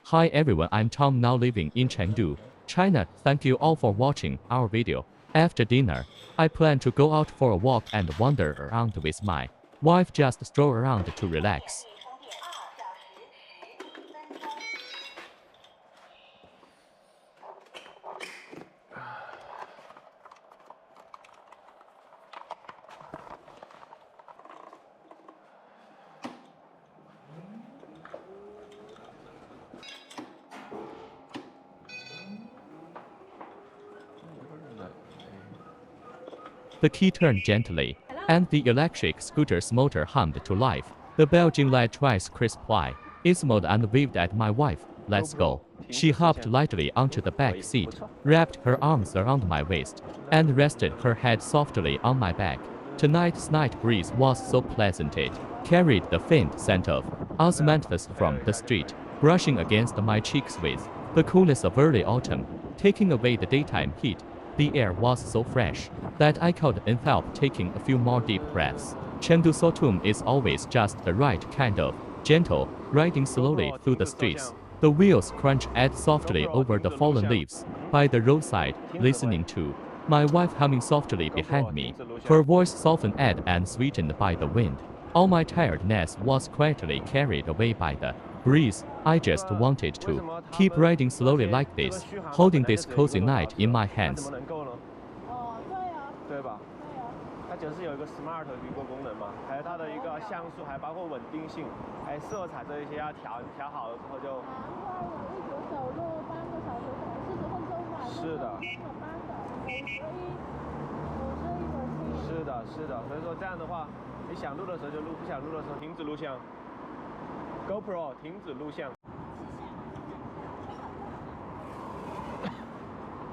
Hi everyone, I'm Tom, now living in Chengdu, China. Thank you all for watching our video. After dinner, I plan to go out for a walk and wander around with my wife, just stroll around to relax. The key turned gently, and the electric scooter's motor hummed to life. The Belgian led twice crisply, smiled and waved at my wife. Let's go. She hopped lightly onto the back seat, wrapped her arms around my waist, and rested her head softly on my back. Tonight's night breeze was so pleasant it carried the faint scent of osmanthus from the street, brushing against my cheeks with the coolness of early autumn, taking away the daytime heat. The air was so fresh that I couldn't help taking a few more deep breaths. Chengdu autumn is always just the right kind of gentle, riding slowly through the streets. The wheels crunch softly over the fallen leaves by the roadside, listening to my wife humming softly behind me, her voice softened and sweetened by the wind. All my tiredness was quietly carried away by the breeze. I just wanted to keep riding slowly like this, holding this cozy night in my hands. 对吧？它就是有一个 smart 的一个功能嘛，还有它的一个像素，还包括稳定性，还有色彩这一些要调好了之后就。一直走路半个小时40分钟吧。是的。是的，是的，所以说这样的话，你想录的时候就录，不想录的时候停止录像。GoPro 停止录像。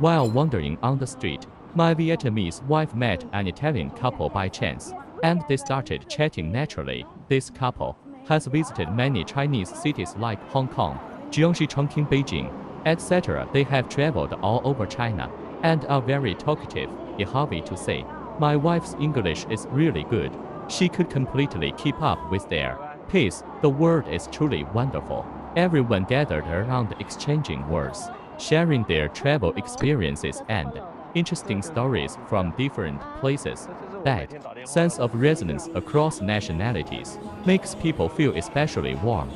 While wandering on the street, my Vietnamese wife met an Italian couple by chance, and they started chatting naturally. This couple has visited many Chinese cities like Hong Kong, Jiangxi, Chongqing, Beijing, etc. They have traveled all over China and are very talkative. Happy to say, my wife's English is really good. She could completely keep up with their pace. The world is truly wonderful. Everyone gathered around exchanging words, sharing their travel experiences and interesting stories from different places. That sense of resonance across nationalities makes people feel especially warm.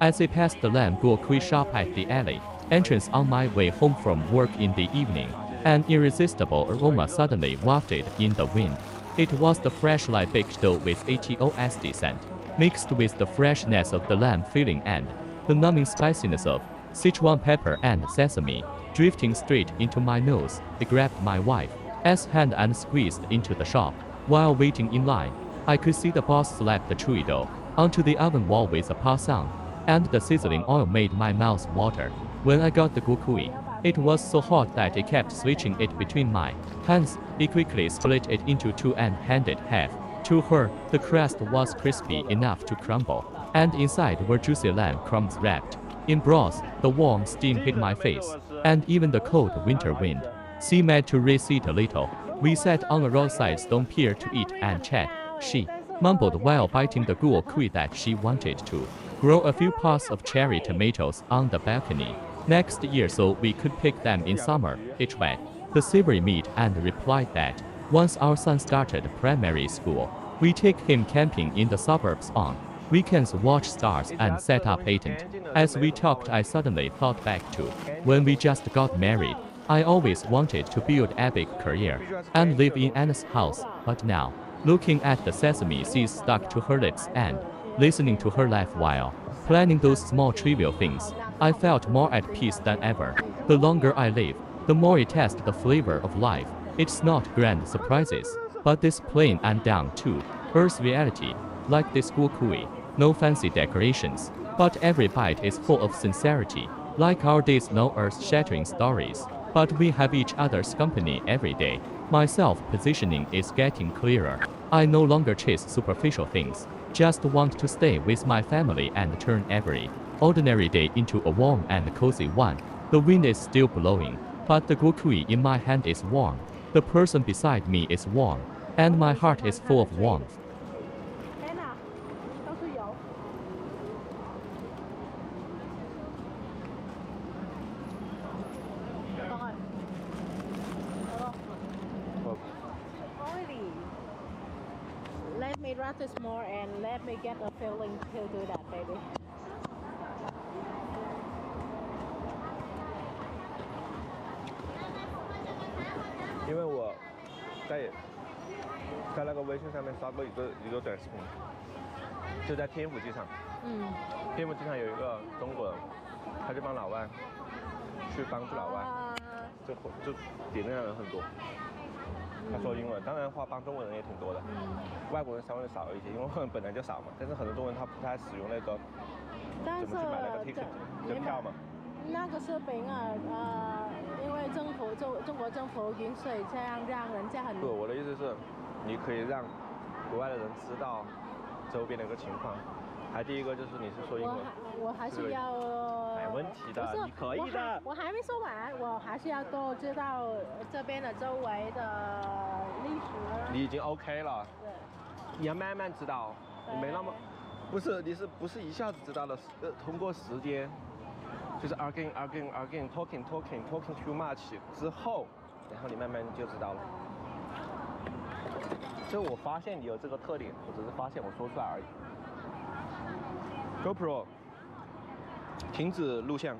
As I passed the Lam Guo Kui shop at the alley entrance on my way home from work in the evening, an irresistible aroma suddenly wafted in the wind. It was the fresh light baked dough with a toasty scent, mixed with the freshness of the lamb filling and the numbing spiciness of Sichuan pepper and sesame, drifting straight into my nose. I grabbed my wife's hand and squeezed into the shop. While waiting in line, I could see the boss slap the chewy dough onto the oven wall with a paw sound, and the sizzling oil made my mouth water. When I got the gukui, it was so hot that I kept switching it between my hands. I quickly split it into two and handed half to her. The crust was crispy enough to crumble, and inside were juicy lamb crumbs wrapped in broth. The warm steam hit my face, and even the cold winter wind seemed to recede a little. We sat on a roadside stone pier to eat and chat. She mumbled while biting the guo kui that she wanted to grow a few pots of cherry tomatoes on the balcony next year so we could pick them in summer. It tried the savory meat and replied that once our son started primary school, we take him camping in the suburbs on weekends, watch stars and set up a tent. As we talked, I suddenly thought back to when we just got married. I always wanted to build a big career and live in Anna's house, but now, looking at the sesame seeds stuck to her lips and listening to her laugh while planning those small trivial things, I felt more at peace than ever. The longer I live, the more I taste the flavor of life. It's not grand surprises, but this plain and down to earth reality, like this gukui. No fancy decorations, but every bite is full of sincerity. Like our days, no earth-shattering stories, but we have each other's company every day. My self-positioning is getting clearer. I no longer chase superficial things, just want to stay with my family and turn every ordinary day into a warm and cozy one. The wind is still blowing, but the gukui in my hand is warm. The person beside me is warm, and my heart is full of warmth. me rather small and let me get a feeling to do that, baby. 因为我在那个微信上面刷过一个短视频，就在天府机场。天府机场有一个中国人，他就帮老外去帮助老外，就点亮人很多。他说英文，当然话帮中国人也挺多的，外国人稍微少一些，因为我们本来就少嘛。但是很多中国人他不太使用那个，怎么去买那个 ticket 就票嘛。那个视频啊，因为中国政府允许这样让人家很。不，我的意思是，你可以让国外的人知道周边的一个情况。还第一个就是你是说英文，我还是要。没问题的，你可以的。我还没说完，我还是要多知道这边的周围的历史。你已经 OK 了。对。你要慢慢知道，你没那么，不是不是一下子知道的？通过时间。就是 arguing talking too much 之后，然后你慢慢就知道了。就我发现你有这个特点，我只是发现我说出来而已。GoPro 停止录像。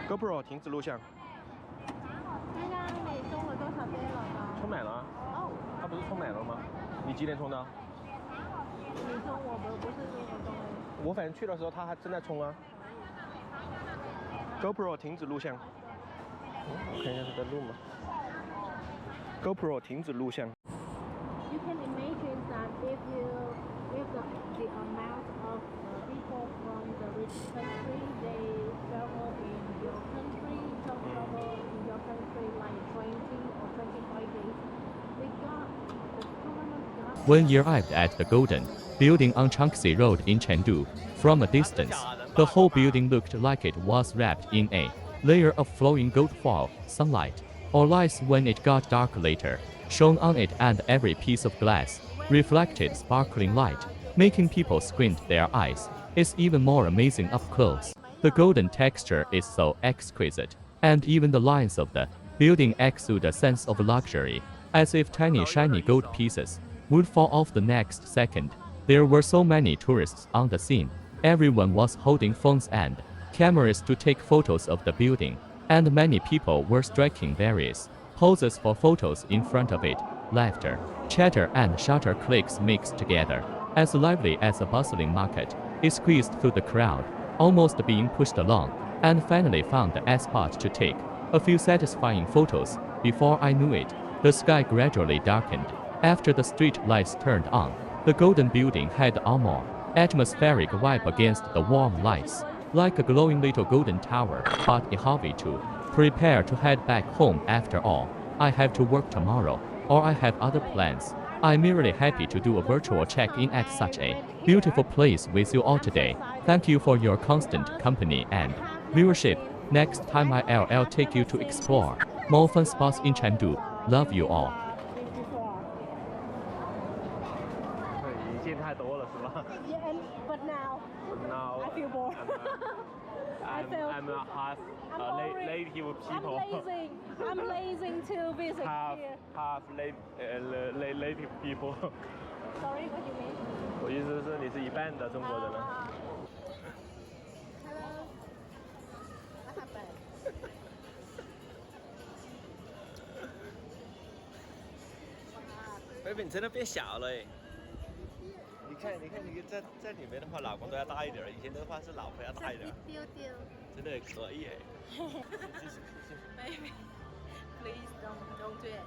GoPro 停止录像。刚刚你充了多少电了吗？充满了。哦。它不是充满了吗？你几点充的？你充我不是我充的。我反正去的时候它还正在充啊。GoPro 停止录像。我看一下它在录吗 ？GoPro 停止录像。You can imagine that if the amount of people from the rich country they travel in your country, like 20 or 25 days, the government got. When you arrived at the Golden Building on Changxi Road in Chengdu, from a distance, the whole building looked like it was wrapped in a layer of flowing gold fall sunlight, or lights when it got dark later, shone on it, and every piece of glass reflected sparkling light, making people squint their eyes. It's even more amazing up close. The golden texture is so exquisite, and even the lines of the building exude a sense of luxury, as if tiny shiny gold pieces would fall off the next second. There were so many tourists on the scene. Everyone was holding phones and cameras to take photos of the building, and many people were striking various poses for photos in front of it. Laughter, chatter, and shutter clicks mixed together, as lively as a bustling market. It squeezed through the crowd, almost being pushed along, and finally found a spot to take a few satisfying photos. Before I knew it, the sky gradually darkened. After the street lights turned on, the golden building had a more atmospheric vibe against the warm lights, like a glowing little golden tower. But in hurry to prepare to head back home. After all, I have to work tomorrow, or I have other plans. I'm merely happy to do a virtual check-in at such a beautiful place with you all today. Thank you for your constant company and viewership. Next time I'll take you to explore more fun spots in Chengdu. Love you all. 已经太多了是吧 Yeah, but now I feel bored. I'm a half native people. I'm lazy to visit half here. native people. Sorry, what do you mean? 我意思是你是一半的中国人了。Hello. What happened? baby 你真的变小了哎！你看，你在里面的话，老公都要大一点，以前的话是老婆要大一点。丢丢。真的可以哎。Baby, please don't do it.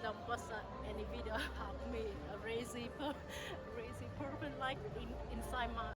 Don't post any video of me, a crazy person like inside my